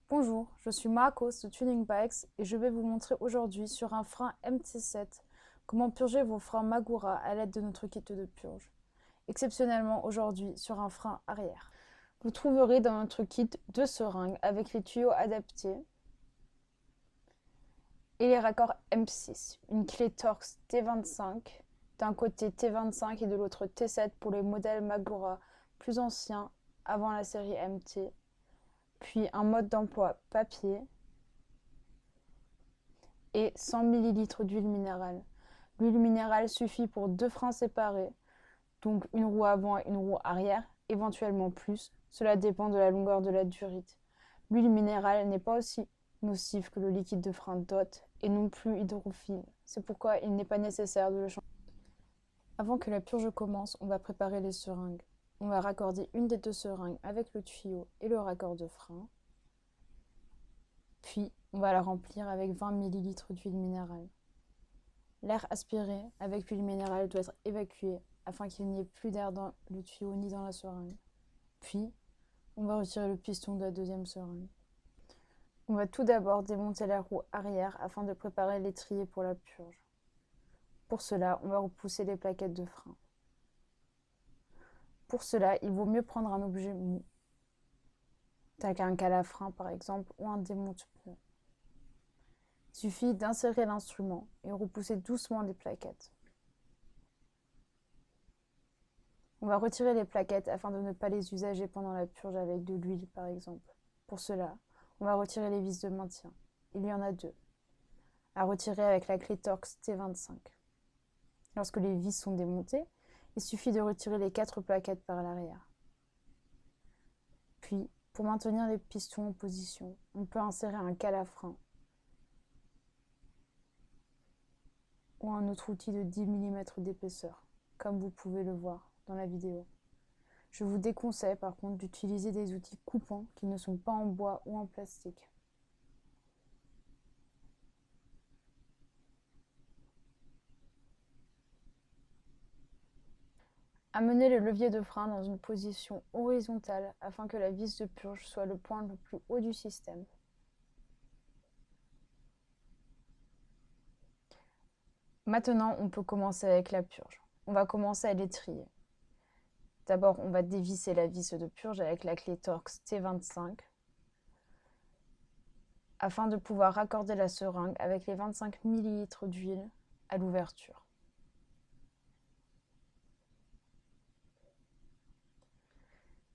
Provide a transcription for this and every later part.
Bonjour, je suis Marcos de Tuning Bikes et je vais vous montrer aujourd'hui sur un frein MT7 comment purger vos freins Magura à l'aide de notre kit de purge. Exceptionnellement aujourd'hui sur un frein arrière. Vous trouverez dans notre kit deux seringues avec les tuyaux adaptés et les raccords M6, une clé Torx T25, d'un côté T25 et de l'autre T7 pour les modèles Magura plus anciens avant la série MT, puis un mode d'emploi papier et 100 ml d'huile minérale. L'huile minérale suffit pour deux freins séparés, donc une roue avant et une roue arrière, éventuellement plus. Cela dépend de la longueur de la durite. L'huile minérale n'est pas aussi nocive que le liquide de frein DOT et non plus hydrophile. C'est pourquoi il n'est pas nécessaire de le changer. Avant que la purge commence, on va préparer les seringues. On va raccorder une des deux seringues avec le tuyau et le raccord de frein. Puis, on va la remplir avec 20 ml d'huile minérale. L'air aspiré avec l'huile minérale doit être évacué afin qu'il n'y ait plus d'air dans le tuyau ni dans la seringue. Puis, on va retirer le piston de la deuxième seringue. On va tout d'abord démonter la roue arrière afin de préparer l'étrier pour la purge. Pour cela, on va repousser les plaquettes de frein. Pour cela, il vaut mieux prendre un objet mou, tel qu'un calafrein par exemple, ou un démonte-pneu. Il suffit d'insérer l'instrument et repousser doucement les plaquettes. On va retirer les plaquettes afin de ne pas les usager pendant la purge avec de l'huile par exemple. Pour cela, on va retirer les vis de maintien. Il y en a deux, à retirer avec la clé Torx T25. Lorsque les vis sont démontées, il suffit de retirer les 4 plaquettes par l'arrière. Puis, pour maintenir les pistons en position, on peut insérer un calafrein ou un autre outil de 10 mm d'épaisseur, comme vous pouvez le voir dans la vidéo. Je vous déconseille par contre d'utiliser des outils coupants qui ne sont pas en bois ou en plastique. Amenez le levier de frein dans une position horizontale afin que la vis de purge soit le point le plus haut du système. Maintenant, on peut commencer avec la purge. On va commencer à l'étrier. D'abord, on va dévisser la vis de purge avec la clé Torx T25 afin de pouvoir raccorder la seringue avec les 25 ml d'huile à l'ouverture.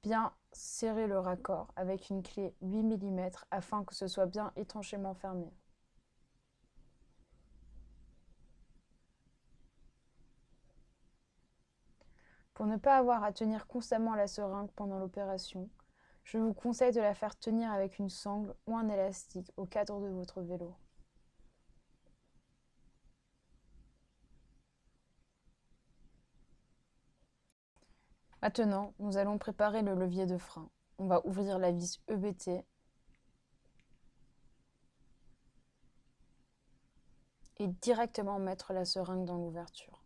Bien serrer le raccord avec une clé 8 mm afin que ce soit bien étanchement fermé. Pour ne pas avoir à tenir constamment la seringue pendant l'opération, je vous conseille de la faire tenir avec une sangle ou un élastique au cadre de votre vélo. Maintenant, nous allons préparer le levier de frein. On va ouvrir la vis EBT et directement mettre la seringue dans l'ouverture.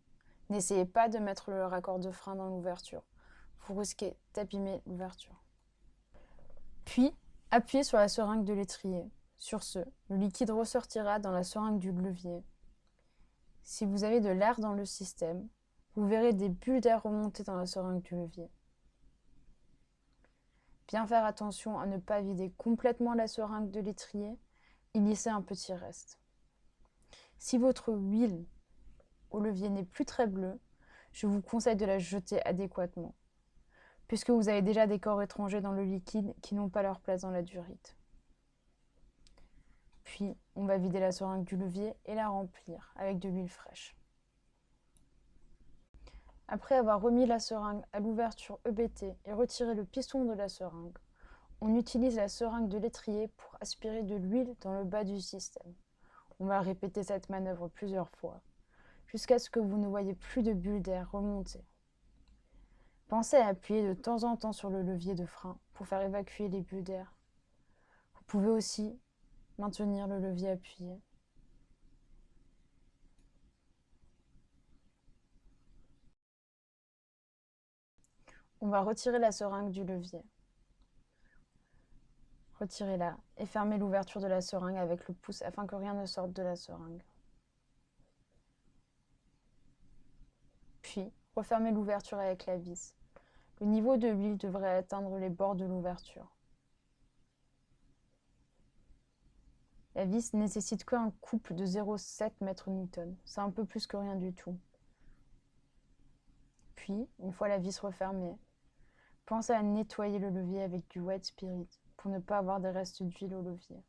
N'essayez pas de mettre le raccord de frein dans l'ouverture. Vous risquez d'abîmer l'ouverture. Puis, appuyez sur la seringue de l'étrier. Sur ce, le liquide ressortira dans la seringue du levier. Si vous avez de l'air dans le système, vous verrez des bulles d'air remonter dans la seringue du levier. Bien faire attention à ne pas vider complètement la seringue de l'étrier et laisser un petit reste. Si votre huile au levier n'est plus très bleue, je vous conseille de la jeter adéquatement, puisque vous avez déjà des corps étrangers dans le liquide qui n'ont pas leur place dans la durite. Puis, on va vider la seringue du levier et la remplir avec de l'huile fraîche. Après avoir remis la seringue à l'ouverture EBT et retiré le piston de la seringue, on utilise la seringue de l'étrier pour aspirer de l'huile dans le bas du système. On va répéter cette manœuvre plusieurs fois, jusqu'à ce que vous ne voyez plus de bulles d'air remonter. Pensez à appuyer de temps en temps sur le levier de frein pour faire évacuer les bulles d'air. Vous pouvez aussi maintenir le levier appuyé. On va retirer la seringue du levier. Retirez-la et fermez l'ouverture de la seringue avec le pouce afin que rien ne sorte de la seringue. Puis, refermez l'ouverture avec la vis. Le niveau de l'huile devrait atteindre les bords de l'ouverture. La vis nécessite qu'un couple de 0,7 m/N. C'est un peu plus que rien du tout. Puis, une fois la vis refermée, pensez à nettoyer le levier avec du wet spirit pour ne pas avoir des restes d'huile au levier.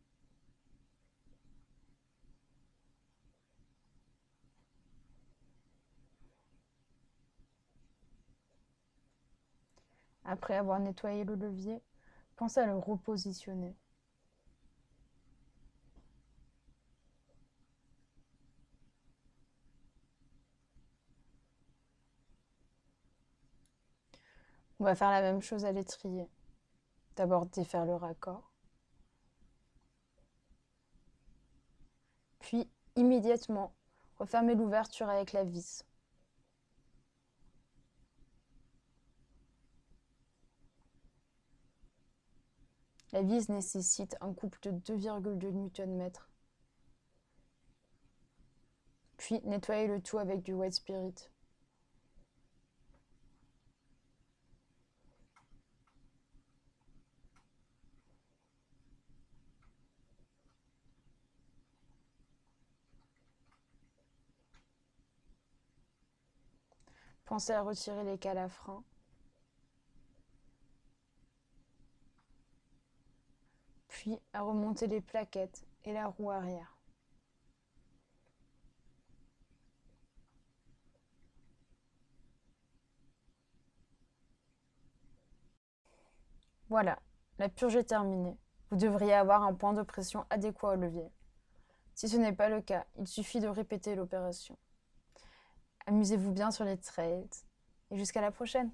Après avoir nettoyé le levier, pensez à le repositionner. On va faire la même chose à l'étrier. D'abord défaire le raccord. Puis, immédiatement, refermer l'ouverture avec la vis. La vis nécessite un couple de 2,2 Nm. Puis, nettoyez le tout avec du wet spirit. Pensez à retirer les cales à frein. Puis à remonter les plaquettes et la roue arrière. Voilà, la purge est terminée. Vous devriez avoir un point de pression adéquat au levier. Si ce n'est pas le cas, il suffit de répéter l'opération. Amusez-vous bien sur les trails et jusqu'à la prochaine!